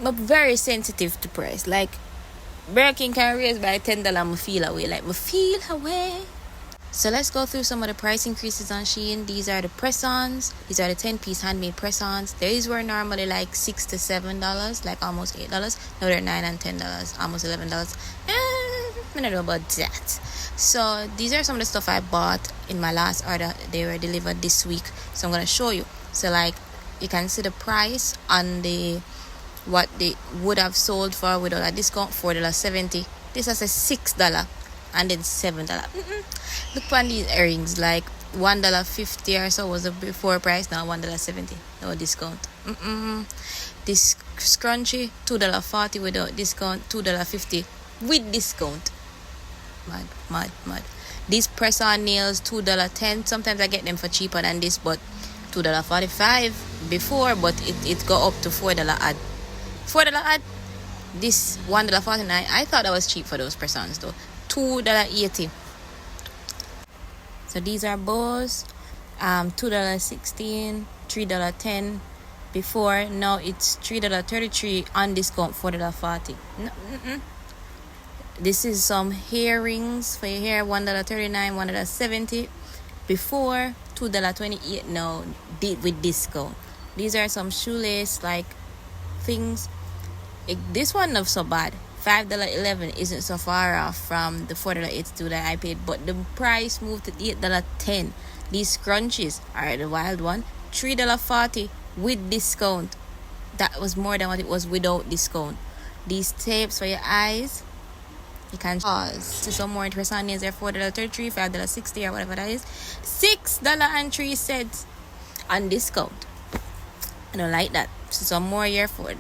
I'm very sensitive to price. Like, Birkin can raise by $10, I feel away. Like, I feel away. So let's go through some of the price increases on Shein. These are the press-ons. These are the 10-piece handmade press-ons. These were normally like $6 to $7, like almost $8. Now they're $9 and $10, almost $11. I don't know about that. So these are some of the stuff I bought in my last order. They were delivered this week. So I'm going to show you. So like, you can see the price on the what they would have sold for without a discount, $4.70. This has a $6 and then $7. Look on these earrings, like $1.50 or so was the before price, now $1.70, no discount. This scrunchie, $2.40 without discount, $2.50 with discount. Mad. These press-on nails, $2.10. Sometimes I get them for cheaper than this, but $2.45 before, but it go up to $4 ad. $4 ad. This $1.49. I thought that was cheap for those press-ons though. $2.80. So these are bows. $2.16, $3.10 before. Now it's $3.33 on discount, $4.40. This is some earrings for your hair, $1.39, $1.70 before, $2.28 now with discount. These are some shoelace like things. This one not so bad. $5.11 isn't so far off from the $4.82 that I paid, but the price moved to $8.10. These scrunchies are the wild one, $3.40 with discount. That was more than what it was without discount. These tapes for your eyes, you can pause. So some more press-on nails are $4.33, $5.60 or whatever that is. $6.03 on discount. I don't like that. So some more here, $4,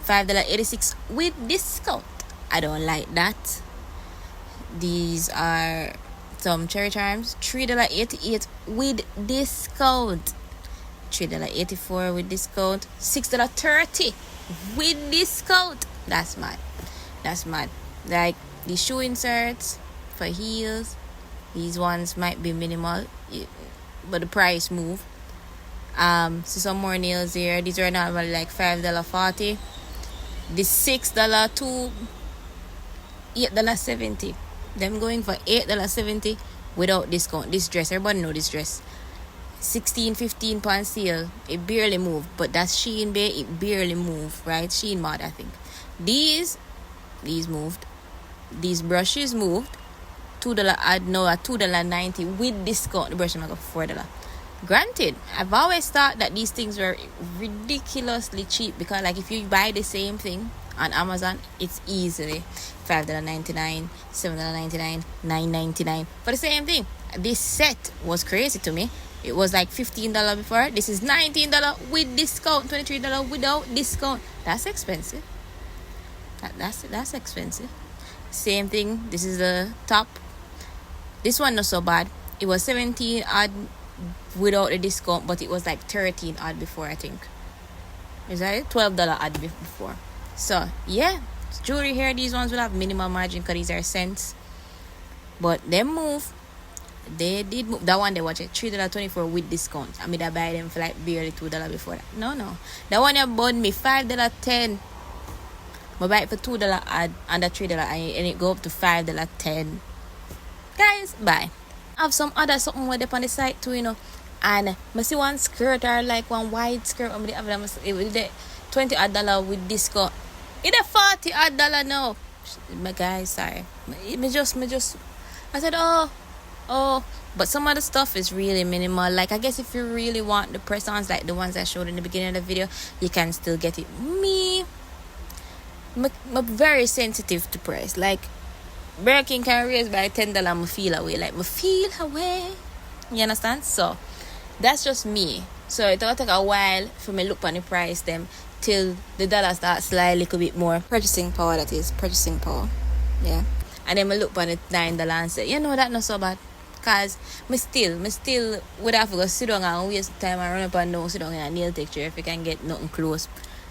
$5.86 with discount. I don't like that. These are some cherry charms, $3.88 with discount. $3.84 with discount. $6.30 with discount. That's mad. Like the shoe inserts for heels, these ones might be minimal, but the price move. So some more nails here. These are normally like $5.40. This $6 to $8.70. Them going for $8.70 without discount. This dress, everybody know this dress. 16-15 pound sale. It barely moved, but that's Shein Bay. It barely moved, right? Shein mod, I think. These moved. These brushes moved. $2 ad now at $2.90 with discount. The brush might go for $4. Granted, I've always thought that these things were ridiculously cheap, because like if you buy the same thing on Amazon, it's easily $5.99, $7.99, $9.99 for the same thing. This set was crazy to me. It was like $15 before. This is $19 with discount, $23 without discount. That's expensive. That's expensive. Same thing. This is the top. This one not so bad. It was 17 odd without a discount, but it was like 13 odd before, I think. Is that it? $12 odd before. So yeah, jewelry here, these ones will have minimal margin because these are cents, but they move. They did move. That one they watch it $3.24 with discount. I mean, I buy them for like barely $2 before that. No, that one you bought me $5.10. I buy it for $2 add under $3 and it go up to $5.10. Guys, bye. I have some other something with up on the site too, and I see one skirt or like one wide skirt. I'm have them with the $20 odd with discount. It's a $40 odd now. My guys, sorry. Me just. I said, oh. But some of the stuff is really minimal. Like, I guess if you really want the press-ons, like the ones I showed in the beginning of the video, you can still get it. I'm very sensitive to price. Like, Birkin can raise by $10, I feel away. Like, I feel away. You understand? So, that's just me. So, it'll take a while for me look on the price them till the dollar starts slide a little bit more. Purchasing power, that is. Purchasing power. Yeah. And then I look on it $9 and say, that not so bad. Because me still would have to go sit down and waste time and run up and down, sit down in a nail texture if you can get nothing close.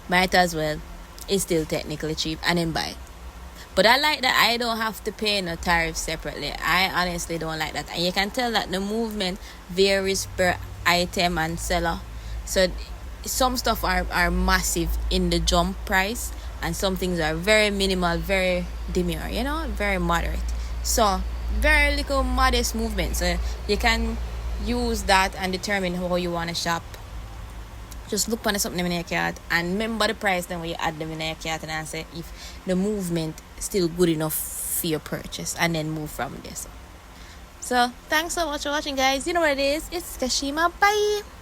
Might as well. It's still technically cheap and then buy. But I like that I don't have to pay no tariff separately. I honestly don't like that. And you can tell that the movement varies per item and seller. So some stuff are massive in the jump price, and some things are very minimal, very demure, very moderate. So very little modest movement. So you can use that and determine how you want to shop. Just look on something in your cart and remember the price then when you add them in your cart, and say if the movement still good enough for your purchase, and then move from there. So thanks so much for watching, guys. You know what it is. It's Kashima. Bye.